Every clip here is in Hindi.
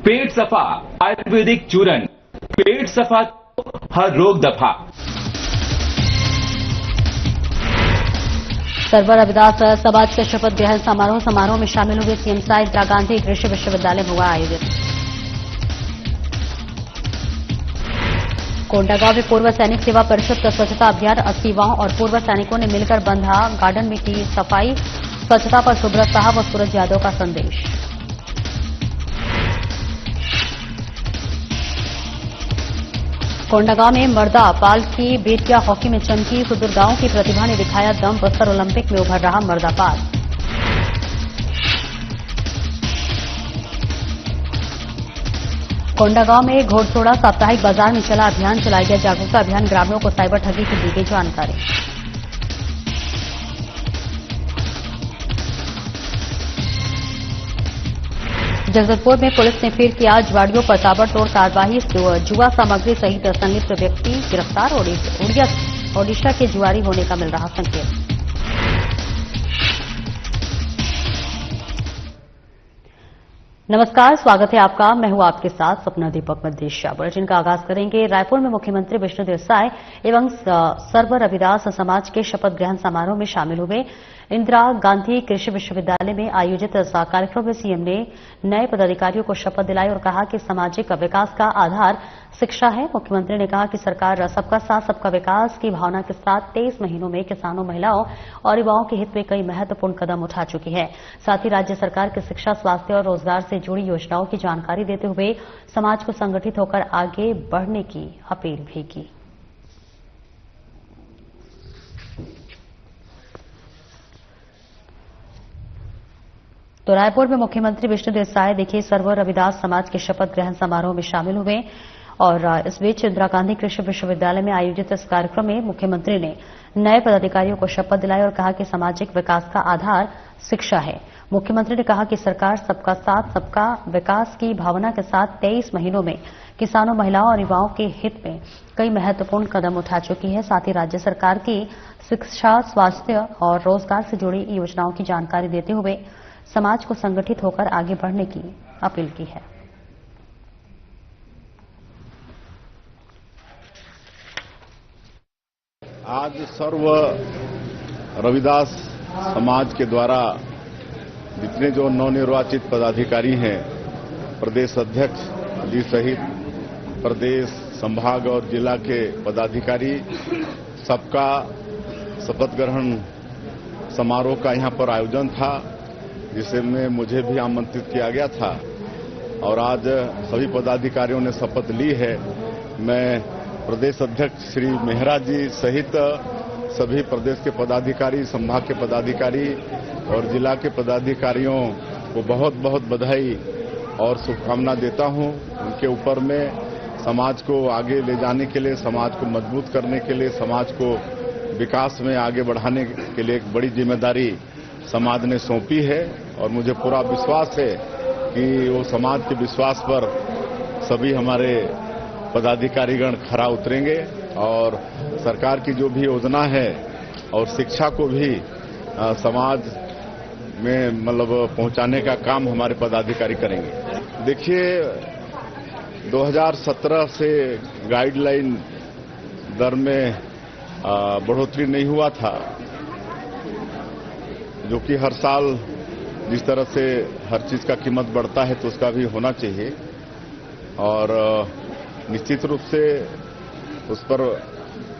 पेट सफा आयुर्वेदिक चूरन, पेट सफा हर रोग दफा। सर्वर रविदास समाज के शपथ ग्रहण समारोह में शामिल हुए सीएम शाह इंदिरा गांधी कृषि विश्वविद्यालय में हुआ आयोजित। कोंडागांव में पूर्व सैनिक सेवा परिषद का स्वच्छता अभियान 80 युवाओं और पूर्व सैनिकों ने मिलकर बंधा गार्डन में की सफाई। स्वच्छता पर सुब्रत साहब और सूरज यादव का संदेश। कोंडागांव में मर्दा पाल की बेटिया हॉकी में चमकी। सुदूर गांव की प्रतिभा ने दिखाया दम। बस्तर ओलंपिक में उभर रहा मर्दा पाल। कोंडागांव में घोड़सोड़ा साप्ताहिक बाजार में चला अभियान। चलाया गया जागरूकता अभियान। ग्रामीणों को साइबर ठगी की दी गई जानकारी। जगदलपुर में पुलिस ने फिर किया जुआड़ियों पर ताबड़तोड़ कार्रवाई। जुआ सामग्री सहित संलिप्त व्यक्ति गिरफ्तार। ओडिशा के जुआरी होने का मिल रहा संकेत। नमस्कार, स्वागत है आपका। मैं हूं आपके साथ सपना दीपक मदेशिया। बुलेटिन का आगाज करेंगे। रायपुर में मुख्यमंत्री विष्णुदेव साय एवं सर्वर रविदास समाज के शपथ ग्रहण समारोह में शामिल हुए। इंदिरा गांधी कृषि विश्वविद्यालय में आयोजित इस कार्यक्रम में सीएम ने नए पदाधिकारियों को शपथ दिलाई और कहा कि सामाजिक विकास का आधार शिक्षा है। मुख्यमंत्री ने कहा कि सरकार सबका साथ सबका विकास की भावना के साथ 23 महीनों में किसानों, महिलाओं और युवाओं के हित में कई महत्वपूर्ण कदम उठा चुकी है। साथ ही राज्य सरकार की शिक्षा, स्वास्थ्य और रोजगार से जुड़ी योजनाओं की जानकारी देते हुए समाज को संगठित होकर आगे बढ़ने की अपील भी की। तो रायपुर में मुख्यमंत्री विष्णुदेव साय देखिए सर्वर रविदास समाज के शपथ ग्रहण समारोह में शामिल हुए और इस बीच इंदिरा गांधी कृषि विश्वविद्यालय में आयोजित इस कार्यक्रम में मुख्यमंत्री ने नए पदाधिकारियों को शपथ दिलाई और कहा कि सामाजिक विकास का आधार शिक्षा है। मुख्यमंत्री ने कहा कि सरकार सबका साथ सबका विकास की भावना के साथ 23 महीनों में किसानों, महिलाओं और युवाओं के हित में कई महत्वपूर्ण कदम उठा चुकी है। साथ ही राज्य सरकार की शिक्षा, स्वास्थ्य और रोजगार से जुड़ी योजनाओं की जानकारी देते हुए समाज को संगठित होकर आगे बढ़ने की अपील की है। आज सर्व रविदास समाज के द्वारा जितने जो नवनिर्वाचित पदाधिकारी हैं, प्रदेश अध्यक्ष जी सहित प्रदेश, संभाग और जिला के पदाधिकारी, सबका शपथ ग्रहण समारोह का यहां पर आयोजन था, जिसमें मुझे भी आमंत्रित किया गया था और आज सभी पदाधिकारियों ने शपथ ली है। मैं प्रदेश अध्यक्ष श्री मेहरा जी सहित सभी प्रदेश के पदाधिकारी, संभाग के पदाधिकारी और जिला के पदाधिकारियों को बहुत बहुत बधाई और शुभकामना देता हूं। उनके ऊपर में समाज को आगे ले जाने के लिए, समाज को मजबूत करने के लिए, समाज को विकास में आगे बढ़ाने के लिए एक बड़ी जिम्मेदारी समाज ने सौंपी है और मुझे पूरा विश्वास है कि वो समाज के विश्वास पर सभी हमारे पदाधिकारीगण खरा उतरेंगे और सरकार की जो भी योजना है और शिक्षा को भी समाज में पहुंचाने का काम हमारे पदाधिकारी करेंगे। देखिए, 2017 से गाइडलाइन दर में बढ़ोतरी नहीं हुआ था, जो कि हर साल जिस तरह से हर चीज का कीमत बढ़ता है तो उसका भी होना चाहिए और निश्चित रूप से उस पर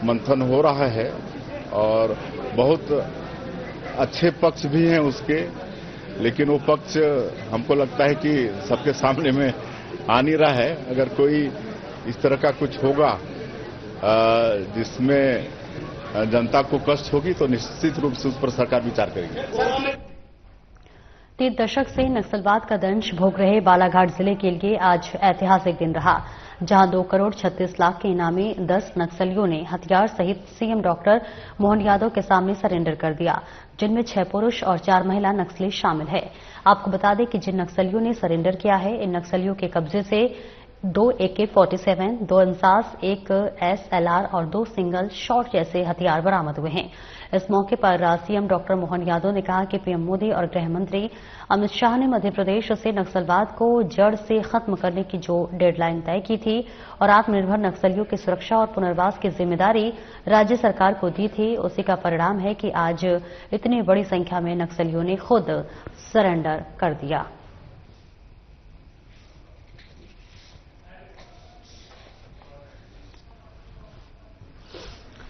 मंथन हो रहा है और बहुत अच्छे पक्ष भी हैं उसके, लेकिन वो पक्ष हमको लगता है कि सबके सामने में आ नहीं रहा है। अगर कोई इस तरह का कुछ होगा जिसमें जनता को कष्ट होगी तो निश्चित रूप से उस पर सरकार विचार करेगी। 3 दशक से नक्सलवाद का दंश भोग रहे बालाघाट जिले के लिए आज ऐतिहासिक दिन रहा, जहां 2 करोड़ 36 लाख के इनामी 10 नक्सलियों ने हथियार सहित सीएम डॉक्टर मोहन यादव के सामने सरेंडर कर दिया, जिनमें 6 पुरुष और 4 महिला नक्सली शामिल है। आपको बता दें कि जिन नक्सलियों ने सरेंडर किया है, इन नक्सलियों के कब्जे से 2 AK-47, 2 इंसास, 1 SLR और 2 सिंगल शॉट जैसे हथियार बरामद हुए हैं। इस मौके पर सीएम डॉक्टर मोहन यादव ने कहा कि पीएम मोदी और गृह मंत्री अमित शाह ने मध्य प्रदेश से नक्सलवाद को जड़ से खत्म करने की जो डेडलाइन तय की थी और आत्मनिर्भर नक्सलियों की सुरक्षा और पुनर्वास की जिम्मेदारी राज्य सरकार को दी थी, उसी का परिणाम है कि आज इतनी बड़ी संख्या में नक्सलियों ने खुद सरेंडर कर दिया।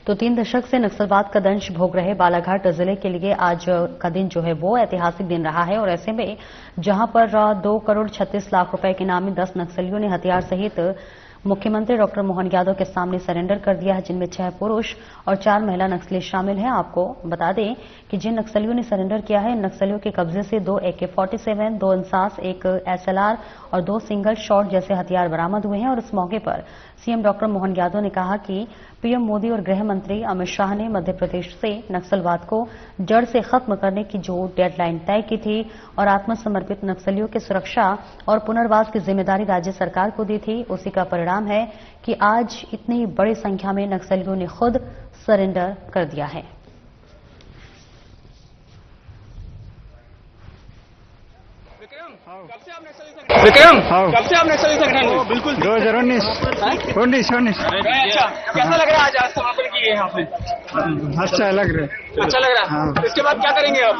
तो 3 दशक से नक्सलवाद का दंश भोग रहे बालाघाट जिले के लिए आज का दिन जो है वो ऐतिहासिक दिन रहा है और ऐसे में जहां पर 2 करोड़ 36 लाख रुपए के इनामी 10 नक्सलियों ने हथियार सहित मुख्यमंत्री डॉक्टर मोहन यादव के सामने सरेंडर कर दिया है, जिनमें 6 पुरुष और 4 महिला नक्सली शामिल हैं। आपको बता दें कि जिन नक्सलियों ने सरेंडर किया है, इन नक्सलियों के कब्जे से 2 AK-47, 2 इंसास, 1 SLR और 2 सिंगल शॉट जैसे हथियार बरामद हुए हैं। और इस मौके पर सीएम डॉक्टर मोहन यादव ने कहा कि पीएम मोदी और गृह मंत्री अमित शाह ने मध्य प्रदेश से नक्सलवाद को जड़ से खत्म करने की जो डेडलाइन तय की थी और आत्मसमर्पित नक्सलियों की सुरक्षा और पुनर्वास की जिम्मेदारी राज्य सरकार को दी थी, उसी का परिणाम है कि आज इतनी बड़ी संख्या में नक्सलियों ने खुद सरेंडर कर दिया है। विक्रम, कब से आप नक्सली संगठन में? बिल्कुल 2019 अच्छा, कैसा लग रहा है आज समापन किए हैं आपने? अच्छा लग रहा है। अच्छा लग रहा है। हाँ। इसके बाद क्या करेंगे आप?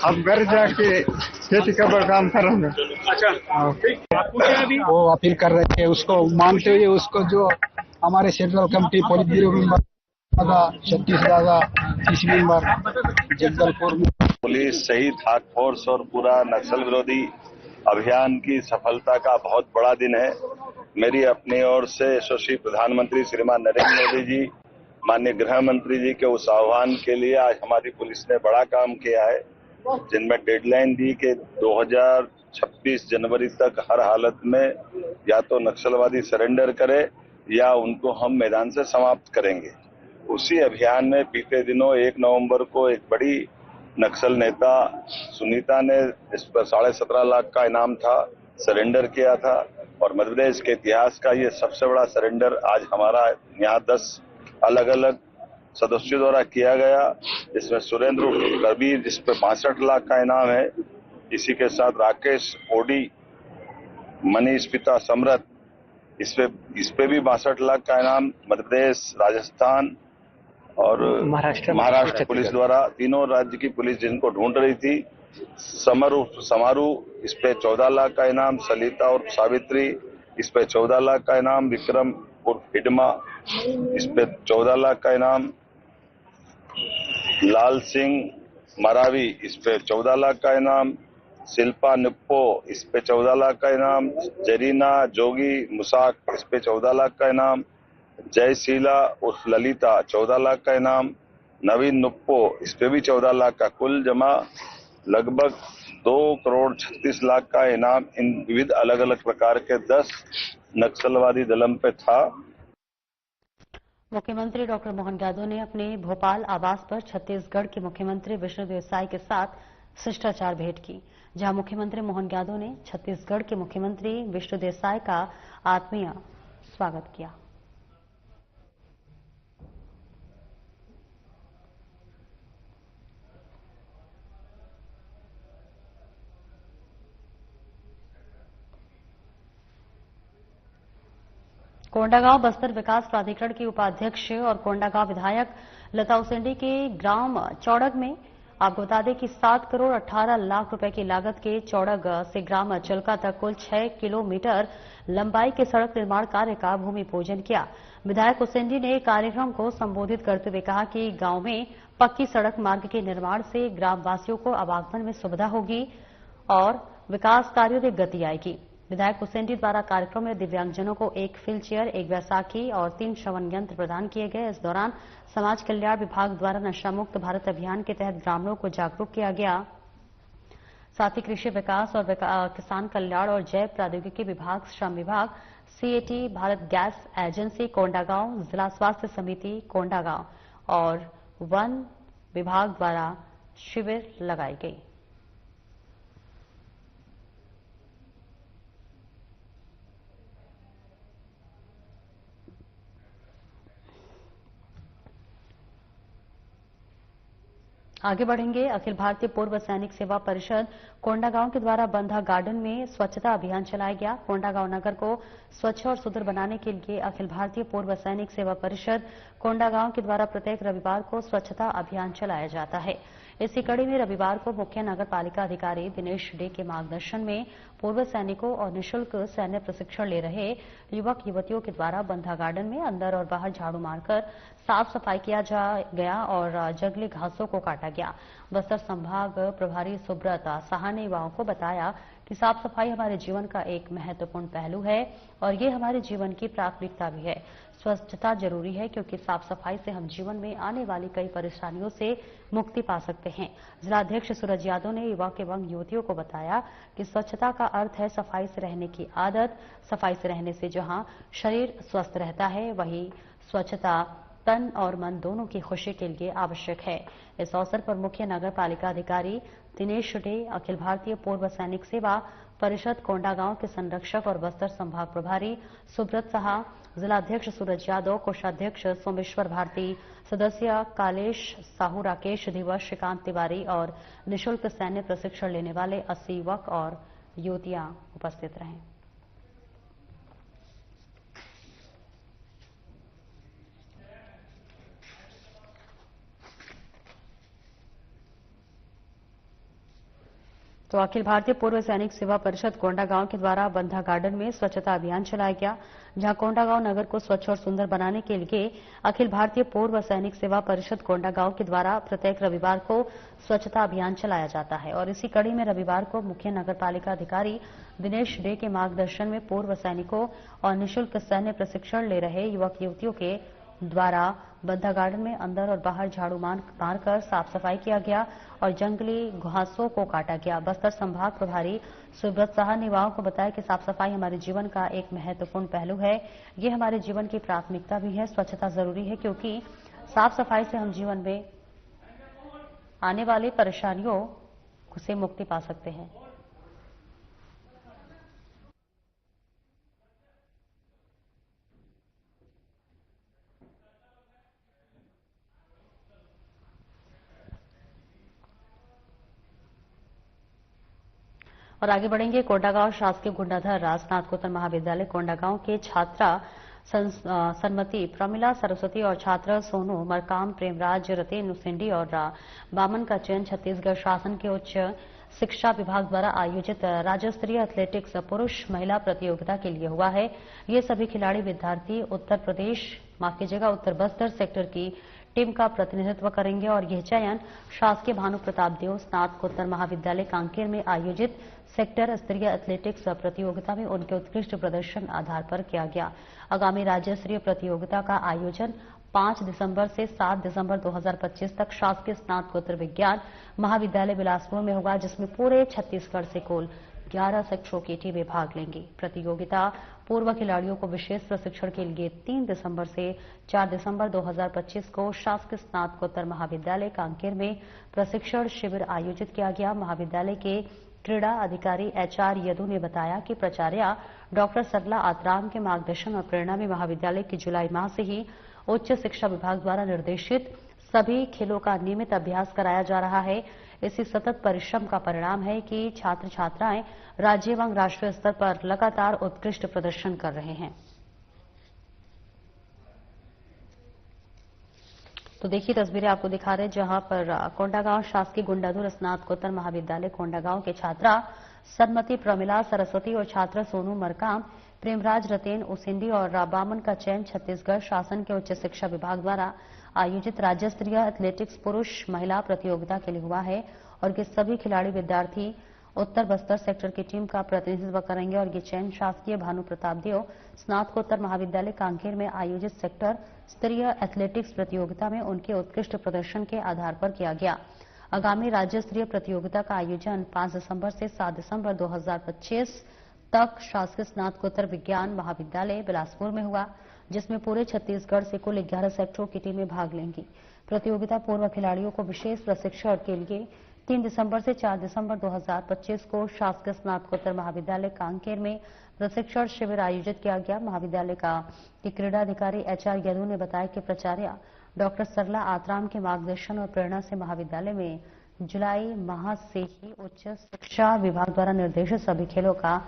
अब घर जाके खेती का काम करूंगा। अच्छा, आपको क्या अभी? वो अपील कर रहे थे, उसको मानते हुए उसको जो हमारे central committee politburo member Chhattisgarh 30 member Jagdalpur में पुलिस शहीद टास्क फोर्स और पूरा नक्सल विरोधी अभियान की सफलता का बहुत बड़ा दिन है। मेरी अपनी ओर से यशस्वी प्रधानमंत्री श्रीमान नरेंद्र मोदी जी, माननीय गृह मंत्री जी के उस आह्वान के लिए आज हमारी पुलिस ने बड़ा काम किया है, जिनमें डेडलाइन दी कि 2026 जनवरी तक हर हालत में या तो नक्सलवादी सरेंडर करे या उनको हम मैदान से समाप्त करेंगे। उसी अभियान में बीते दिनों 1 नवंबर को एक बड़ी नक्सल नेता सुनीता ने इस पर 17.5 लाख का इनाम था, सरेंडर किया था और मध्य प्रदेश के इतिहास का ये सबसे बड़ा सरेंडर आज हमारा यहाँ 10 अलग अलग सदस्यों द्वारा किया गया, जिसमें सुरेंद्र कबीर जिस पे 62 लाख का इनाम है, इसी के साथ राकेश ओडी, मनीष पिता समरथ, इस पे भी 62 लाख का इनाम मध्य प्रदेश, राजस्थान और महाराष्ट्र पुलिस द्वारा, तीनों राज्य की पुलिस जिनको ढूंढ रही थी। समारू इस पे 14 लाख का इनाम, सलिता और सावित्री इस पे 14 लाख का इनाम, विक्रम और हिडमा इस पे 14 लाख का इनाम, लाल सिंह मरावी इस पे 14 लाख का इनाम, शिल्पा निप्पो इस पे 14 लाख का इनाम, जरीना जोगी मुसाक इस पे 14 लाख का इनाम, जयशीला उर्फ ललिता 14 लाख का इनाम, नवीन नुप्पो इस पे भी 14 लाख का, कुल जमा लगभग 2 करोड़ 36 लाख का इनाम इन विविध अलग अलग प्रकार के 10 नक्सलवादी दलम पे था। मुख्यमंत्री डॉक्टर मोहन यादव ने अपने भोपाल आवास पर छत्तीसगढ़ के मुख्यमंत्री विष्णुदेव साय के साथ शिष्टाचार भेंट की, जहां मुख्यमंत्री मोहन यादव ने छत्तीसगढ़ के मुख्यमंत्री विष्णुदेव साय का आत्मीय स्वागत किया। कोंडागांव बस्तर विकास प्राधिकरण की उपाध्यक्ष और कोंडागांव विधायक लता उसेंडी के ग्राम चौड़ग में आपको बता दें कि 7 करोड़ 18 लाख रुपए की लागत के चौड़ग से ग्राम चलका तक कुल 6 किलोमीटर लंबाई के सड़क निर्माण कार्य का भूमि पूजन किया। विधायक उसेंडी ने कार्यक्रम को संबोधित करते हुए कहा कि गांव में पक्की सड़क मार्ग के निर्माण से ग्रामवासियों को आवागमन में सुविधा होगी और विकास कार्यों में गति आएगी। विधायक उसेंडी द्वारा कार्यक्रम में दिव्यांगजनों को 1 व्हील चेयर, 1 बैसाखी और 3 श्रवण यंत्र प्रदान किए गए। इस दौरान समाज कल्याण विभाग द्वारा नशा मुक्त भारत अभियान के तहत ग्रामीणों को जागरूक किया गया। साथ ही कृषि विकास और किसान कल्याण और जैव प्रौद्योगिकी विभाग, श्रम विभाग, CAT, Bharat gas agency Kondagaon, जिला स्वास्थ्य समिति कोंडागांव और वन विभाग द्वारा शिविर लगाई गई। आगे बढ़ेंगे। अखिल भारतीय पूर्व सैनिक सेवा परिषद कोंडागांव के द्वारा बंधा गार्डन में स्वच्छता अभियान चलाया गया। कोंडागांव नगर को स्वच्छ और सुंदर बनाने के लिए अखिल भारतीय पूर्व सैनिक सेवा परिषद कोंडागांव के द्वारा प्रत्येक रविवार को स्वच्छता अभियान चलाया जाता है। इसी कड़ी में रविवार को मुख्य नगर पालिका अधिकारी दिनेश डे के मार्गदर्शन में पूर्व सैनिकों और निःशुल्क सैन्य प्रशिक्षण ले रहे युवक युवतियों के द्वारा बंधा गार्डन में अंदर और बाहर झाड़ू मारकर साफ सफाई किया गया और जंगली घासों को काटा गया। बस्तर संभाग प्रभारी सुब्रत साहा ने युवाओं को बताया कि साफ सफाई हमारे जीवन का एक महत्वपूर्ण पहलू है और ये हमारे जीवन की प्राथमिकता भी है। स्वच्छता जरूरी है क्योंकि साफ सफाई से हम जीवन में आने वाली कई परेशानियों से मुक्ति पा सकते हैं। जिलाध्यक्ष सूरज यादव ने युवक एवं युवतियों को बताया कि स्वच्छता का अर्थ है सफाई से रहने की आदत। सफाई से रहने से जहां शरीर स्वस्थ रहता है वहीं स्वच्छता तन और मन दोनों की खुशी के लिए आवश्यक है। इस अवसर पर मुख्य नगर पालिका अधिकारी दिनेश डे, अखिल भारतीय पूर्व सैनिक सेवा परिषद कोंडागांव के संरक्षक और बस्तर संभाग प्रभारी सुब्रत साहा, जिलाध्यक्ष सूरज यादव, कोषाध्यक्ष सोमेश्वर भारती, सदस्य कालेश साहू, राकेश दिवस, श्रीकांत तिवारी और निःशुल्क सैन्य प्रशिक्षण लेने वाले 80 युवक और युवतियां उपस्थित रहे। तो अखिल भारतीय पूर्व सैनिक सेवा परिषद कोंडागांव के द्वारा बंधा गार्डन में स्वच्छता अभियान चलाया गया, जहां कोंडागांव नगर को स्वच्छ और सुंदर बनाने के लिए अखिल भारतीय पूर्व सैनिक सेवा परिषद कोंडागांव के द्वारा प्रत्येक रविवार को स्वच्छता अभियान चलाया जाता है। और इसी कड़ी में रविवार को मुख्य नगर पालिका अधिकारी दिनेश डे के मार्गदर्शन में पूर्व सैनिकों और निःशुल्क सैन्य प्रशिक्षण ले रहे युवक युवतियों के द्वारा बंधा गार्डन में अंदर और बाहर झाड़ू मारकर साफ सफाई किया गया और जंगली घासों को काटा गया। बस्तर संभाग प्रभारी सुब्रत साहा ने युवाओं को बताया कि साफ सफाई हमारे जीवन का एक महत्वपूर्ण पहलू है। ये हमारे जीवन की प्राथमिकता भी है। स्वच्छता जरूरी है क्योंकि साफ सफाई से हम जीवन में आने वाली परेशानियों से मुक्ति पा सकते हैं। और आगे बढ़ेंगे। कोंडागांव शासकीय गुंडाधर राज स्नातकोत्तर महाविद्यालय कोंडागांव के छात्रा सन्मति प्रमिला सरस्वती और छात्र सोनू मरकाम, प्रेमराज रतेन उसेंडी और बामन का चयन छत्तीसगढ़ शासन के उच्च शिक्षा विभाग द्वारा आयोजित राज्य स्तरीय एथलेटिक्स पुरुष महिला प्रतियोगिता के लिए हुआ है। ये सभी खिलाड़ी विद्यार्थी उत्तर बस्तर सेक्टर की टीम का प्रतिनिधित्व करेंगे और यह चयन शासकीय भानु प्रताप देव स्नातकोत्तर महाविद्यालय कांकेर में आयोजित सेक्टर स्तरीय एथलेटिक्स प्रतियोगिता में उनके उत्कृष्ट प्रदर्शन आधार पर किया गया। आगामी राज्य स्तरीय प्रतियोगिता का आयोजन 5 दिसंबर से 7 दिसंबर 2025 तक शासकीय स्नातकोत्तर विज्ञान महाविद्यालय बिलासपुर में होगा, जिसमें पूरे छत्तीसगढ़ से कुल 11 सेक्टरों की टीमें भाग लेंगी। प्रतियोगिता पूर्व खिलाड़ियों को विशेष प्रशिक्षण के लिए 3 दिसंबर से 4 दिसंबर 2025 को शासकीय स्नातकोत्तर महाविद्यालय कांकेर में प्रशिक्षण शिविर आयोजित किया गया। महाविद्यालय के क्रीड़ा अधिकारी HR यदु ने बताया कि प्राचार्य डॉक्टर सरला आतराम के मार्गदर्शन और प्रेरणा में महाविद्यालय की जुलाई माह से ही उच्च शिक्षा विभाग द्वारा निर्देशित सभी खेलों का नियमित अभ्यास कराया जा रहा है। इसी सतत परिश्रम का परिणाम है कि छात्र छात्राएं राज्य एवं राष्ट्रीय स्तर पर लगातार उत्कृष्ट प्रदर्शन कर रहे हैं। तो देखिए तस्वीरें आपको दिखा रहे हैं, जहां पर कोंडागांव शासकीय गुंडाधर स्नातकोत्तर महाविद्यालय कोंडागांव के छात्रा सन्मति प्रमिला सरस्वती और छात्र सोनू मरकाम, प्रेमराज रतेन उसेंडी और बामन का चयन छत्तीसगढ़ शासन के उच्च शिक्षा विभाग द्वारा आयोजित राज्य स्तरीय एथलेटिक्स पुरुष महिला प्रतियोगिता के लिए हुआ है और ये सभी खिलाड़ी विद्यार्थी उत्तर बस्तर सेक्टर की टीम का प्रतिनिधित्व करेंगे और ये चयन शासकीय भानु प्रताप देव स्नातकोत्तर महाविद्यालय कांकेर में आयोजित सेक्टर स्तरीय एथलेटिक्स प्रतियोगिता में उनके उत्कृष्ट प्रदर्शन के आधार पर किया गया। आगामी राज्य स्तरीय प्रतियोगिता का आयोजन 5 दिसंबर से 7 दिसंबर 2025 तक शासकीय स्नातकोत्तर विज्ञान महाविद्यालय बिलासपुर में हुआ, जिसमें पूरे छत्तीसगढ़ से कुल 11 सेक्टरों की टीमें भाग लेंगी। प्रतियोगिता पूर्व खिलाड़ियों को विशेष प्रशिक्षण के लिए 3 दिसंबर से 4 दिसंबर 2025 को शासकीय स्नातकोत्तर महाविद्यालय कांकेर में प्रशिक्षण शिविर आयोजित किया गया। महाविद्यालय का क्रीड़ा अधिकारी HR यदु ने बताया कि प्राचार्य डॉक्टर सरला आतराम के मार्गदर्शन और प्रेरणा से महाविद्यालय में जुलाई माह से ही उच्च शिक्षा विभाग द्वारा निर्देशित सभी खेलों का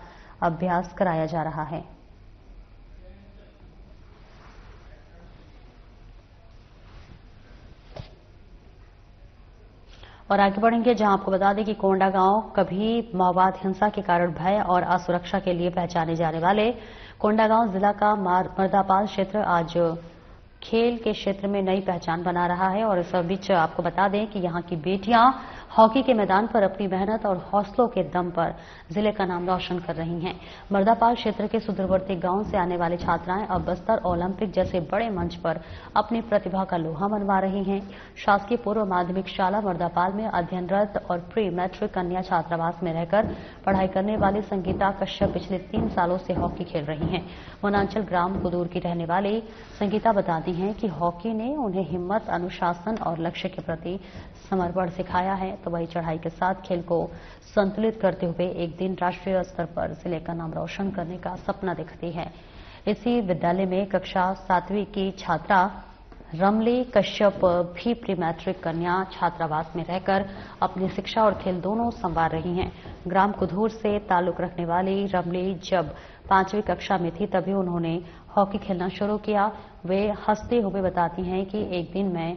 अभ्यास कराया जा रहा है। और आगे बढ़ेंगे जहां आपको बता दें कि कोंडागांव कभी माओवाद हिंसा के कारण भय और असुरक्षा के लिए पहचाने जाने वाले कोंडागांव जिला का मर्दापाल क्षेत्र आज खेल के क्षेत्र में नई पहचान बना रहा है। और इस बीच आपको बता दें कि यहां की बेटियां हॉकी के मैदान पर अपनी मेहनत और हौसलों के दम पर जिले का नाम रोशन कर रही हैं। मर्दापाल क्षेत्र के सुदूरवर्ती गांव से आने वाली छात्राएं अब बस्तर ओलंपिक जैसे बड़े मंच पर अपनी प्रतिभा का लोहा मनवा रही हैं। शासकीय पूर्व माध्यमिक शाला मर्दापाल में अध्ययनरत और प्री मैट्रिक कन्या छात्रावास में रहकर पढ़ाई करने वाली संगीता कश्यप पिछले 3 सालों से हॉकी खेल रही हैं। वनांचल ग्राम कुदूर की रहने वाली संगीता बताती हैं कि हॉकी ने उन्हें हिम्मत, अनुशासन और लक्ष्य के प्रति समर्पण सिखाया है। तो वही चढ़ाई के साथ खेल को संतुलित करते हुए एक दिन राष्ट्रीय स्तर पर जिले का नाम रोशन करने का सपना देखती है। इसी विद्यालय में कक्षा 7वीं की छात्रा रमली कश्यप भी प्री मैट्रिक कन्या छात्रावास में रहकर अपनी शिक्षा और खेल दोनों संवार रही हैं। ग्राम कुधूर से ताल्लुक रखने वाली रमली जब 5वीं कक्षा में थी तभी उन्होंने हॉकी खेलना शुरू किया। वे हंसते हुए बताती हैं कि एक दिन मैं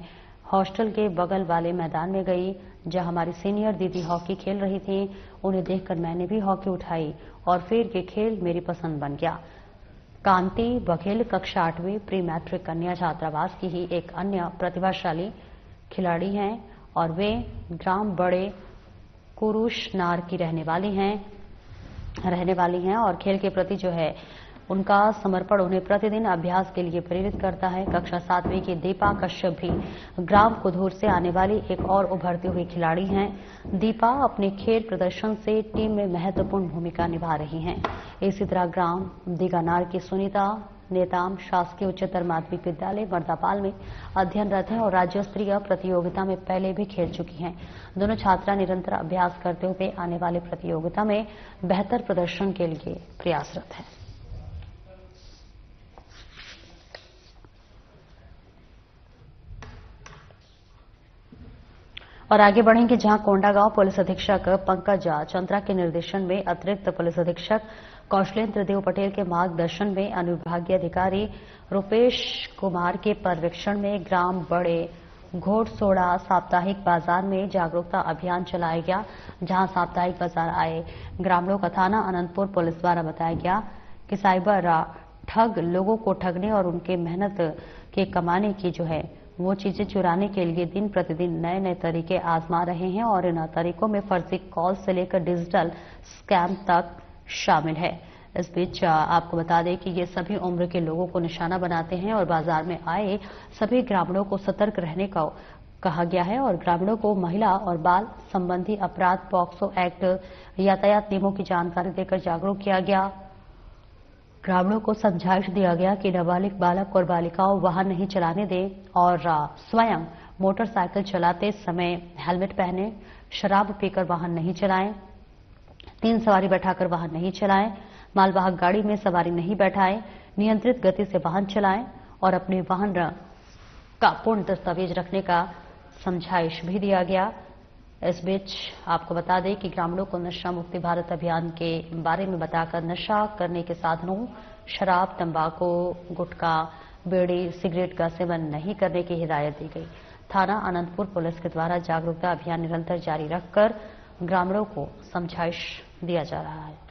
हॉस्टल के बगल वाले मैदान में गई जहां हमारी सीनियर दीदी हॉकी खेल रही थी। उन्हें देखकर मैंने भी हॉकी उठाई और फिर ये खेल मेरी पसंद बन गया। कांति बघेल कक्षा 8वीं प्री मैट्रिक कन्या छात्रावास की ही एक अन्य प्रतिभाशाली खिलाड़ी हैं और वे ग्राम बड़े कुरुशनार की रहने वाली हैं और खेल के प्रति जो है उनका समर्पण उन्हें प्रतिदिन अभ्यास के लिए प्रेरित करता है। कक्षा 7वीं की दीपा कश्यप भी ग्राम कुधूर से आने वाली एक और उभरती हुई खिलाड़ी हैं। दीपा अपने खेल प्रदर्शन से टीम में महत्वपूर्ण भूमिका निभा रही हैं। इसी तरह ग्राम दिगानार की सुनीता नेताम शासकीय उच्चतर माध्यमिक विद्यालय मर्दापाल में अध्ययनरत हैं और राज्य स्तरीय प्रतियोगिता में पहले भी खेल चुकी हैं। दोनों छात्रा निरंतर अभ्यास करते हुए आने वाली प्रतियोगिता में बेहतर प्रदर्शन के लिए प्रयासरत हैं। और आगे बढ़ेंगे जहां कोंडागांव पुलिस अधीक्षक पंकज चंद्रा के निर्देशन में अतिरिक्त पुलिस अधीक्षक कौशलेंद्र देव पटेल के मार्गदर्शन में अनुविभागीय अधिकारी रूपेश कुमार के पर्यवेक्षण में ग्राम बड़े घोड़सोड़ा साप्ताहिक बाजार में जागरूकता अभियान चलाया गया। जहां साप्ताहिक बाजार आए ग्रामीणों का थाना अनंतपुर पुलिस द्वारा बताया गया कि साइबर ठग लोगों को ठगने और उनके मेहनत के कमाने की जो है वो चीजें चुराने के लिए दिन प्रतिदिन नए नए तरीके आजमा रहे हैं और इन तरीकों में फर्जी कॉल से लेकर डिजिटल स्कैम तक शामिल है। इस बीच आपको बता दें कि ये सभी उम्र के लोगों को निशाना बनाते हैं और बाजार में आए सभी ग्रामीणों को सतर्क रहने का कहा गया है और ग्रामीणों को महिला और बाल संबंधी अपराध पॉक्सो एक्ट यातायात नियमों की जानकारी देकर जागरूक किया गया। ग्रामीणों को समझाइश दिया गया कि नाबालिग बालक और बालिकाओं वाहन नहीं चलाने दें और स्वयं मोटरसाइकिल चलाते समय हेलमेट पहने, शराब पीकर वाहन नहीं चलाएं, 3 सवारी बैठाकर वाहन नहीं चलाएं, मालवाहक गाड़ी में सवारी नहीं बैठाएं, नियंत्रित गति से वाहन चलाएं और अपने वाहन का पूर्ण दस्तावेज रखने का समझाइश भी दिया गया। इस बीच आपको बता दें कि ग्रामीणों को नशा मुक्ति भारत अभियान के बारे में बताकर नशा करने के साधनों शराब, तंबाकू, गुटखा, बीड़ी, सिगरेट का सेवन नहीं करने की हिदायत दी गई। थाना अनंतपुर पुलिस के द्वारा जागरूकता अभियान निरंतर जारी रखकर ग्रामीणों को समझाइश दिया जा रहा है।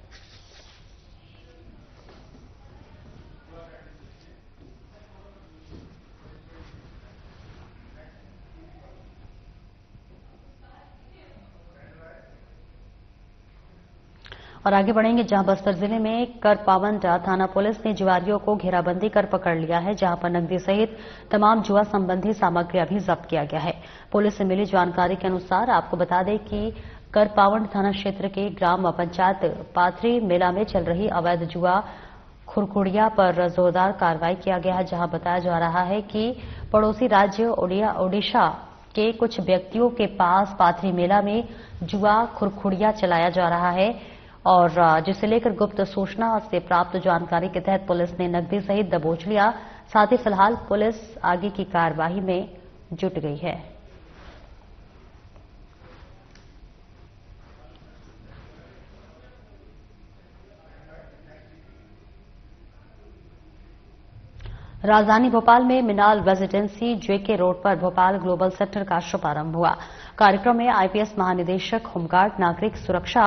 और आगे बढ़ेंगे जहां बस्तर जिले में करपावंटा थाना पुलिस ने जुआरियों को घेराबंदी कर पकड़ लिया है, जहां पर नकदी सहित तमाम जुआ संबंधी सामग्रियां भी जब्त किया गया है। पुलिस से मिली जानकारी के अनुसार आपको बता दें कि करपावंट थाना क्षेत्र के ग्राम पंचायत पाथरी मेला में चल रही अवैध जुआ खुरखुड़िया पर जोरदार कार्रवाई किया गया है, जहां बताया जा रहा है कि पड़ोसी राज्य ओडिशा के कुछ व्यक्तियों के पास पाथरी मेला में जुआ खुरखुड़िया चलाया जा रहा है और जिसे लेकर गुप्त सूचना से प्राप्त जानकारी के तहत पुलिस ने नकदी सहित दबोच लिया। साथ ही फिलहाल पुलिस आगे की कार्यवाही में जुट गई है। राजधानी भोपाल में मिनाल रेजिडेंसी जेके रोड पर भोपाल ग्लोबल सेंटर का शुभारंभ हुआ। कार्यक्रम में आईपीएस महानिदेशक होमगार्ड, नागरिक सुरक्षा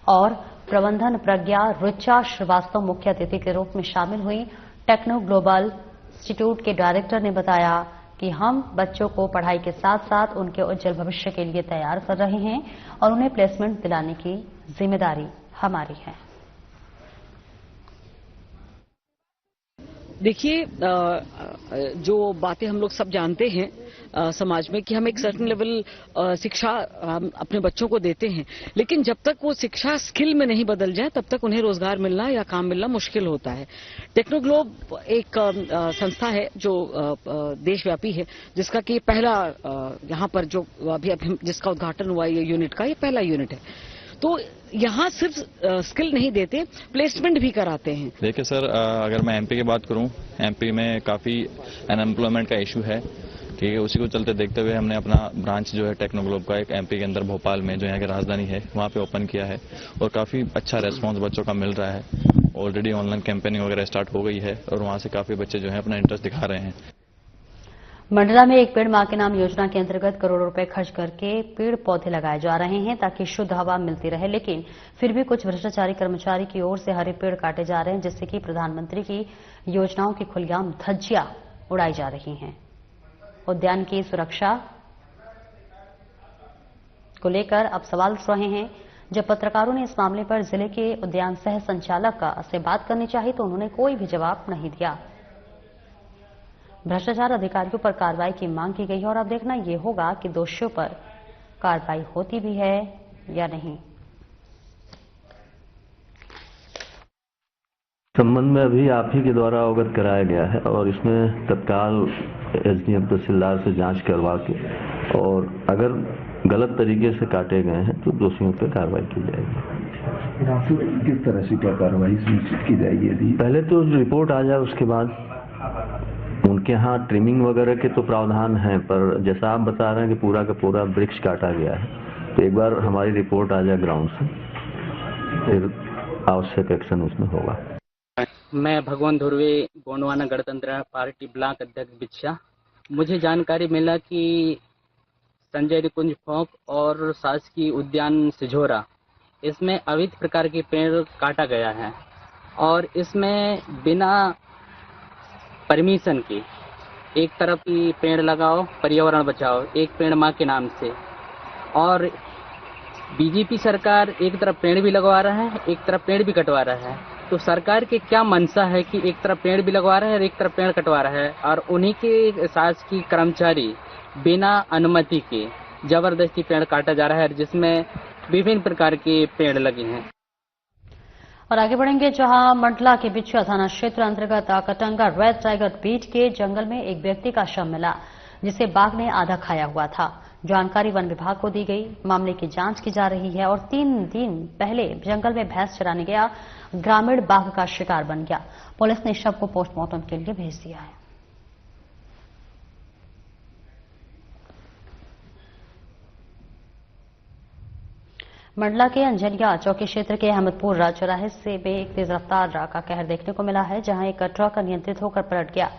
और प्रबंधन प्रज्ञा रुचा श्रीवास्तव मुख्य अतिथि के रूप में शामिल हुई। टेक्नो ग्लोबल इंस्टीट्यूट के डायरेक्टर ने बताया कि हम बच्चों को पढ़ाई के साथ साथ उनके उज्जवल भविष्य के लिए तैयार कर रहे हैं और उन्हें प्लेसमेंट दिलाने की जिम्मेदारी हमारी है। देखिए, जो बातें हम लोग सब जानते हैं समाज में कि हम एक सर्टेन लेवल शिक्षा अपने बच्चों को देते हैं, लेकिन जब तक वो शिक्षा स्किल में नहीं बदल जाए तब तक उन्हें रोजगार मिलना या काम मिलना मुश्किल होता है। टेक्नोग्लोब एक संस्था है जो देशव्यापी है, जिसका कि पहला यहाँ पर जो अभी जिसका उद्घाटन हुआ ये यूनिट का, ये पहला यूनिट है। तो यहाँ सिर्फ स्किल नहीं देते, प्लेसमेंट भी कराते हैं। देखिए सर, अगर मैं एमपी की बात करूं, एमपी में काफी अनएम्प्लॉयमेंट का इशू है कि उसी को चलते देखते हुए हमने अपना ब्रांच जो है टेक्नोग्लोब का एक एमपी के अंदर भोपाल में, जो यहाँ की राजधानी है, वहाँ पे ओपन किया है और काफी अच्छा रेस्पॉन्स बच्चों का मिल रहा है। ऑलरेडी ऑनलाइन कैंपेनिंग वगैरह स्टार्ट हो गई है और वहाँ से काफी बच्चे जो है अपना इंटरेस्ट दिखा रहे हैं। मंडला में एक पेड़ मां के नाम योजना के अंतर्गत करोड़ों रुपए खर्च करके पेड़ पौधे लगाए जा रहे हैं ताकि शुद्ध हवा मिलती रहे, लेकिन फिर भी कुछ भ्रष्टाचारी कर्मचारी की ओर से हरे पेड़ काटे जा रहे हैं, जिससे कि प्रधानमंत्री की योजनाओं की खुलेआम धज्जियां उड़ाई जा रही हैं। उद्यान की सुरक्षा को लेकर अब सवाल उठ रहे हैं। जब पत्रकारों ने इस मामले पर जिले के उद्यान सह संचालक से बात करनी चाहिए तो उन्होंने कोई भी जवाब नहीं दिया। भ्रष्टाचार अधिकारियों पर कार्रवाई की मांग की गई है और अब देखना यह होगा कि दोषियों पर कार्रवाई होती भी है या नहीं। संबंध में अभी आप ही के द्वारा अवगत कराया गया है और इसमें तत्काल एसडीएम तहसीलदार से जांच करवा के, और अगर गलत तरीके से काटे गए हैं तो दोषियों पर कार्रवाई की जाएगी। किस तरह से क्या कार्रवाई सुनिश्चित की जाएगी? यदि पहले तो रिपोर्ट आ जाए उसके बाद उनके यहाँ ट्रिमिंग वगैरह के तो प्रावधान हैं, पर जैसा आप बता रहे हैं कि पूरा का पूरा वृक्ष काटा गया है, तो एक बार हमारी रिपोर्ट आ जाए ग्राउंड से, फिर आवश्यक एक्शन उसमें होगा। मैं भगवान धुर्वे, गोंडवाना गणतंत्र पार्टी ब्लॉक अध्यक्ष बिच्छा। मुझे जानकारी मिला कि संजय निकुंज फोक और शासकीय उद्यान सिझोरा, इसमें अवैध प्रकार के पेड़ काटा गया है और इसमें बिना परमिशन की एक तरफ की पेड़ लगाओ पर्यावरण बचाओ, एक पेड़ माँ के नाम से, और बीजेपी सरकार एक तरफ पेड़ भी लगवा रहा है, एक तरफ पेड़ भी कटवा रहा है। तो सरकार की क्या मंशा है कि एक तरफ पेड़ भी लगवा रहा है और एक तरफ पेड़ कटवा रहा है, और उन्हीं के शासकीय कर्मचारी बिना अनुमति के जबरदस्ती पेड़ काटा जा रहा है, जिसमें विभिन्न प्रकार के पेड़ लगे हैं। और आगे बढ़ेंगे, जहां मंडला के बिछुआ थाना क्षेत्र अंतर्गत कटंगा रेड टाइगर बीट के जंगल में एक व्यक्ति का शव मिला, जिसे बाघ ने आधा खाया हुआ था। जानकारी वन विभाग को दी गई। मामले की जांच की जा रही है और 3 दिन पहले जंगल में भैंस चराने गया ग्रामीण बाघ का शिकार बन गया। पुलिस ने शव को पोस्टमार्टम के लिए भेज दिया है। मंडला के अंजनिया चौकी क्षेत्र के अहमदपुर चौराहे से में एक तेज रफ्तार का कहर देखने को मिला है, जहां एक ट्रक अनियंत्रित होकर पलट गया,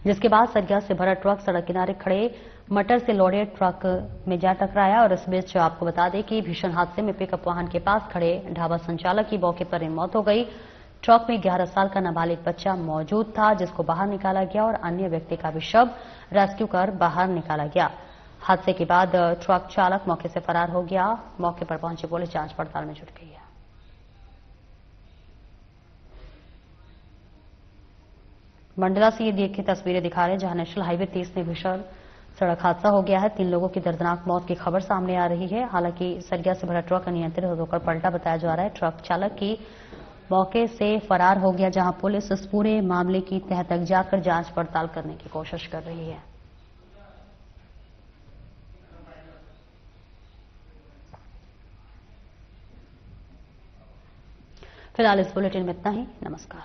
जिसके बाद सरिया से भरा ट्रक सड़क किनारे खड़े मटर से लोडेड ट्रक में जा टकराया। और इस बीच आपको बता दें कि भीषण हादसे में पिकअप वाहन के पास खड़े ढाबा संचालक की मौके पर ही मौत हो गई। ट्रक में 11 साल का नाबालिग बच्चा मौजूद था, जिसको बाहर निकाला गया और अन्य व्यक्ति का भी शव रेस्क्यू कर बाहर निकाला गया। हादसे के बाद ट्रक चालक मौके से फरार हो गया। मौके पर पहुंची पुलिस जांच पड़ताल में जुट गई है। मंडला से ये देखी तस्वीरें दिखा रहे हैं, जहां नेशनल हाईवे 30 में भीषण सड़क हादसा हो गया है। 3 लोगों की दर्दनाक मौत की खबर सामने आ रही है। हालांकि सरिया से भरा ट्रक अनियंत्रित होकर पलटा बताया जा रहा है। ट्रक चालक की मौके से फरार हो गया, जहां पुलिस इस पूरे मामले की तह तक जाकर जांच पड़ताल करने की कोशिश कर रही है। फिलहाल इस बुलेटिन में इतना ही। नमस्कार।